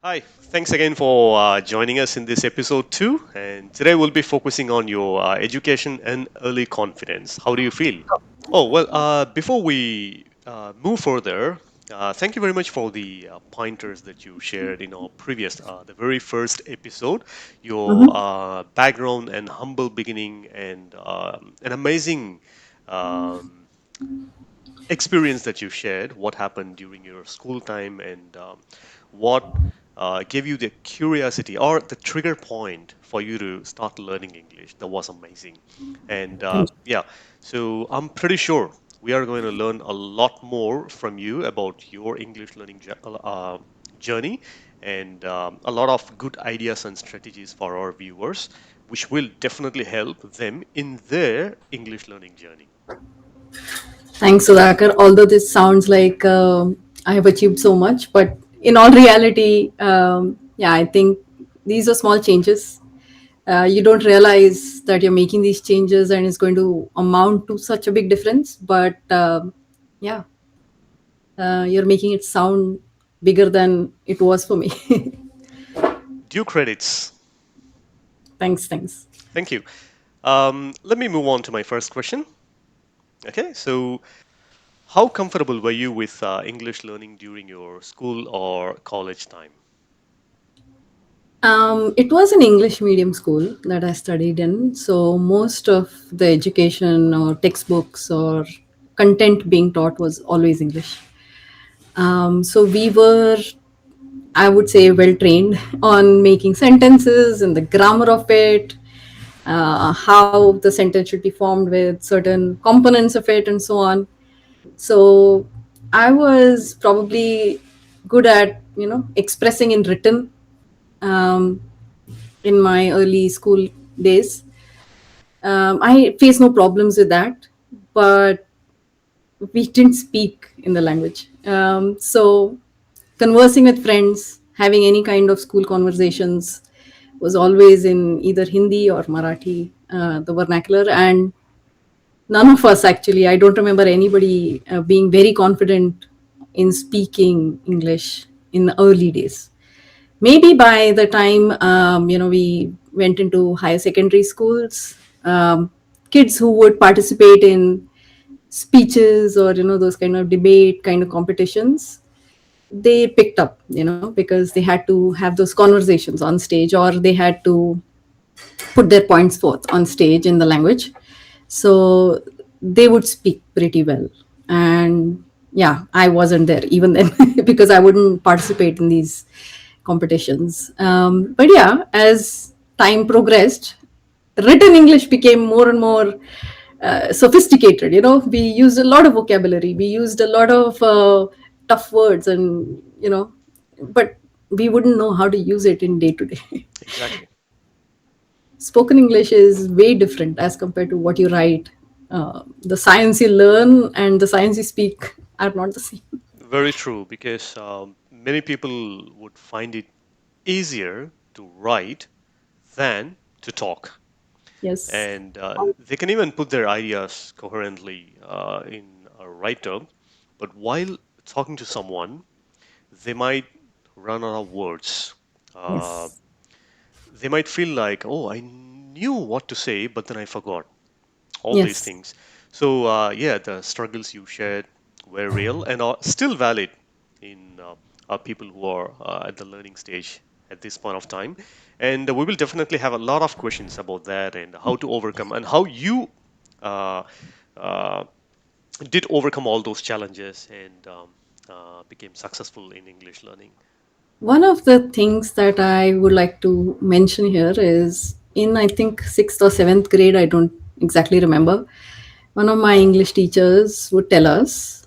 Hi, thanks again for joining us in this episode too. And today we'll be focusing on your education and early confidence. How do you feel? Before we move further, thank you very much for the pointers that you shared in our the very first episode. Your Mhm. background and humble beginning and an amazing um, experience that you shared, what happened during your school time, and what gave you the curiosity or the trigger point for you to start learning English. That was amazing. And Thank you. yeah, so I'm pretty sure we are going to learn a lot more from you about your English learning journey and a lot of good ideas and strategies for our viewers, which will definitely help them in their English learning journey. Thanks, Sudhakar. Although this sounds like I have achieved so much, but in all reality, yeah, I think these are small changes. You don't realize that you're making these changes and it's going to amount to such a big difference. But yeah, you're making it sound bigger than it was for me. Due credits. Thanks, thanks. Thank you. Let me move on to my first question. Okay, so how comfortable were you with English learning during your school or college time? It was an English medium school that I studied in. So most of the education or textbooks or content being taught was always English. So we were, I would say, well trained on making sentences and the grammar of it, how the sentence should be formed with certain components of it, and so on. So I was probably good at expressing in written um, in my early school days. I faced no problems with that, but we didn't speak in the language. So conversing with friends, having any kind of school conversations was always in either Hindi or Marathi, the vernacular. And none of us actually, I don't remember anybody being very confident in speaking English in the early days. Maybe by the time we went into higher secondary schools, kids who would participate in speeches or those kind of debate kind of competitions, they picked up, because they had to have those conversations on stage, or they had to put their points forth on stage in the language. So they would speak pretty well. And yeah, I wasn't there even then because I wouldn't participate in these competitions. But yeah, as time progressed, written English became more and more sophisticated. We used a lot of vocabulary, we used a lot of tough words, and but we wouldn't know how to use it in day to day. Exactly. Spoken English is way different as compared to what you write. The science you learn and the science you speak are not the same. Very true, because many people would find it easier to write than to talk. Yes. And they can even put their ideas coherently in a writer, but while talking to someone, they might run out of words. Uh, Yes. they might feel like, oh, I knew what to say, but then I forgot all these Yes. things. So, yeah, the struggles you shared were real and are still valid in people who are at the learning stage at this point of time. And we will definitely have a lot of questions about that and how to overcome and how you uh, uh, did overcome all those challenges and became successful in English learning. One of the things that I would like to mention here is in, I think, sixth or seventh grade, I don't exactly remember, one of my English teachers would tell us,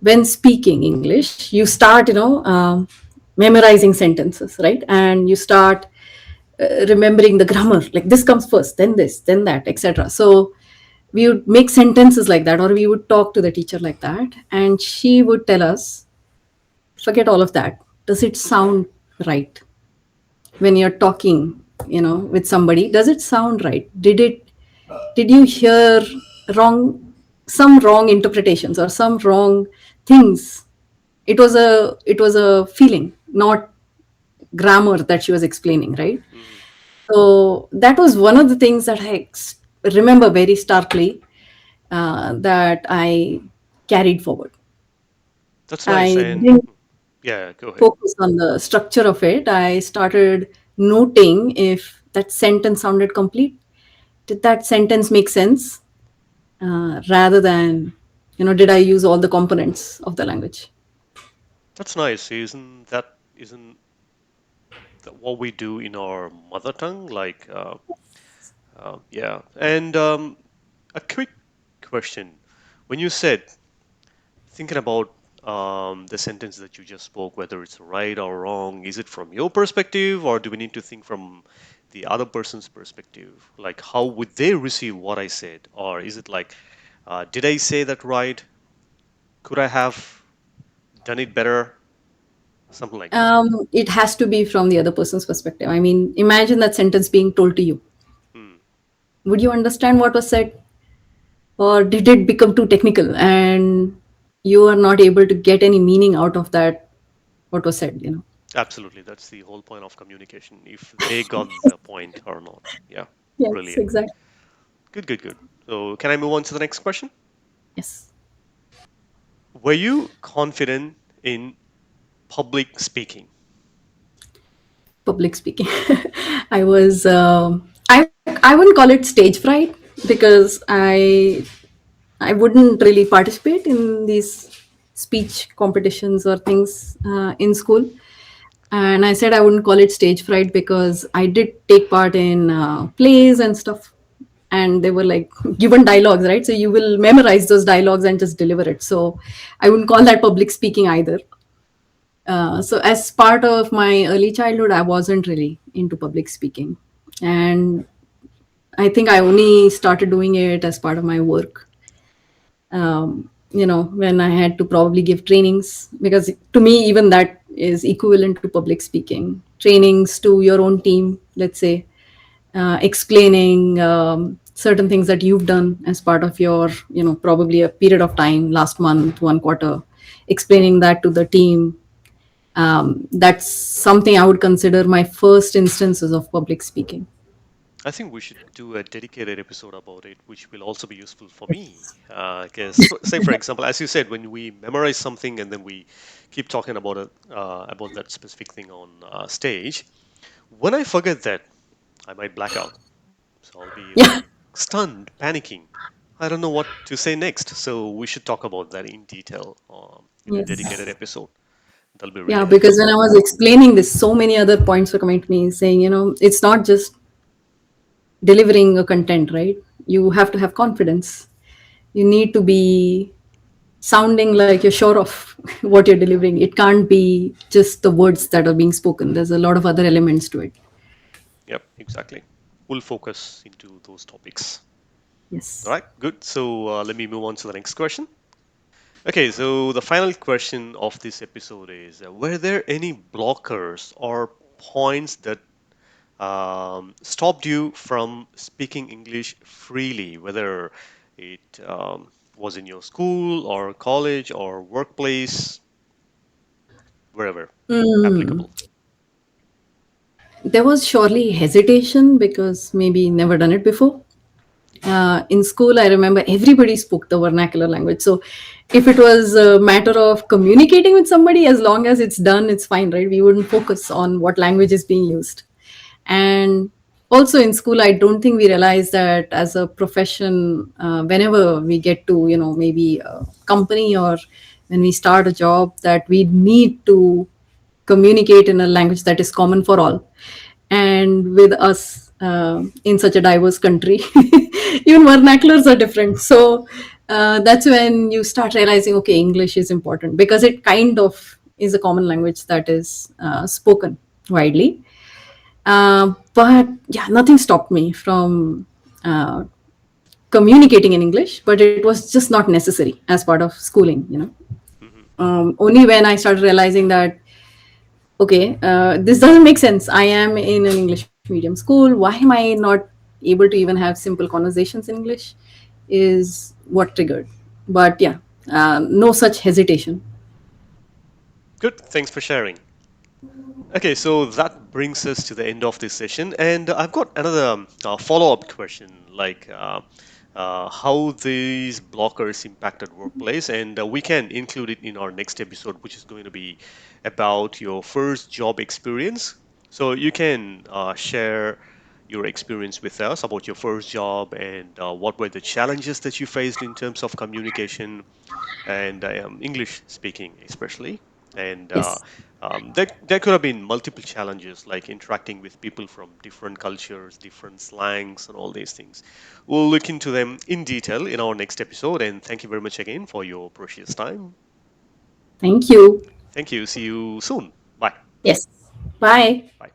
when speaking English, you start, memorizing sentences, right? And you start remembering the grammar, like this, then that, etc. So we would make sentences like that, or we would talk to the teacher like that, and she would tell us, forget all of that. Does it sound right when you're talking, with somebody? Does it sound right? Did you hear wrong, some wrong interpretations or some wrong things? It was a feeling, not grammar that she was explaining, right? Hmm. So that was one of the things that remember very starkly, that I carried forward. That's nice. I And didn't yeah, go ahead. focus on the structure of it. I started noting if that sentence sounded complete. Did that sentence make sense? Rather than, did I use all the components of the language? That's nice. Isn't that what we do in our mother tongue? Like, yeah. And a quick question. When you said thinking about the sentence that you just spoke, whether it's right or wrong, is it from your perspective, or do we need to think from the other person's perspective? Like, how would they receive what I said? Or is it like, did I say that right? Could I have done it better? Something like that. It has to be from the other person's perspective. I mean, imagine that sentence being told to you. Hmm. Would you understand what was said? Or did it become too technical and you are not able to get any meaning out of that, what was said? Absolutely. That's the whole point of communication, if they got the point or not. Yeah. Yes, Brilliant. exactly. Good, good, good. So, can I move on to the next question? Yes. Were you confident in public speaking? Public speaking. I was, I wouldn't call it stage fright because I wouldn't really participate in these speech competitions or things in school. And I said I wouldn't call it stage fright because I did take part in plays and stuff. And they were like given dialogues, right? So you will memorize those dialogues and just deliver it. So I wouldn't call that public speaking either. So as part of my early childhood, I wasn't really into public speaking. And I think I only started doing it as part of my work, when I had to probably give trainings, because to me, even that is equivalent to public speaking. Trainings to your own team, let's say, explaining certain things that you've done as part of your, probably a period of time, last month, one quarter, explaining that to the team. That's something I would consider my first instances of public speaking. I think we should do a dedicated episode about it, which will also be useful for me. Because, say, for example, as you said, when we memorize something and then we keep talking about it, about that specific thing on stage, when I forget that, I might black out. So I'll be like Yeah. stunned, panicking. I don't know what to say next. So we should talk about that in detail in a dedicated Yes. episode. That'll be really Yeah, because helpful. when I was explaining this, so many other points were coming to me saying, it's not just delivering a content, right? You have to have confidence. You need to be sounding like you're sure of what you're delivering. It can't be just the words that are being spoken. There's a lot of other elements to it. Yep, exactly. We'll focus into those topics. All Yes. right, good. So let me move on to the next question. Okay, so the final question of this episode is were there any blockers or points that stopped you from speaking English freely, whether it was in your school or college or workplace, wherever applicable? There was surely hesitation because maybe never done it before. In school, I remember everybody spoke the vernacular language. So if it was a matter of communicating with somebody, as long as it's done, it's fine, right? We wouldn't focus on what language is being used. And also in school, I don't think we realize that as a profession, whenever we get to, maybe a company or when we start a job, that we need to communicate in a language that is common for all. And with us in such a diverse country, even vernaculars are different. So that's when you start realizing, okay, English is important because it kind of is a common language that is spoken widely. But yeah, nothing stopped me from uh, communicating in English, but it was just not necessary as part of schooling. Hmm. Only when I started realizing that, okay, this doesn't make sense. I am in an English medium school. Why am I not able to even have simple conversations in English? Is what triggered. But yeah, no such hesitation. Good, thanks for sharing. Okay, so that brings us to the end of this session, and I've got another follow-up question, like how these blockers impacted workplace, and we can include it in our next episode, which is going to be about your first job experience. So you can share your experience with us about your first job and what were the challenges that you faced in terms of communication and English speaking, especially. And Yes. there could have been multiple challenges like interacting with people from different cultures, different slangs, and all these things. We'll look into them in detail in our next episode. And thank you very much again for your precious time. Thank you. Thank you. See you soon. Bye. Yes. Bye. Bye.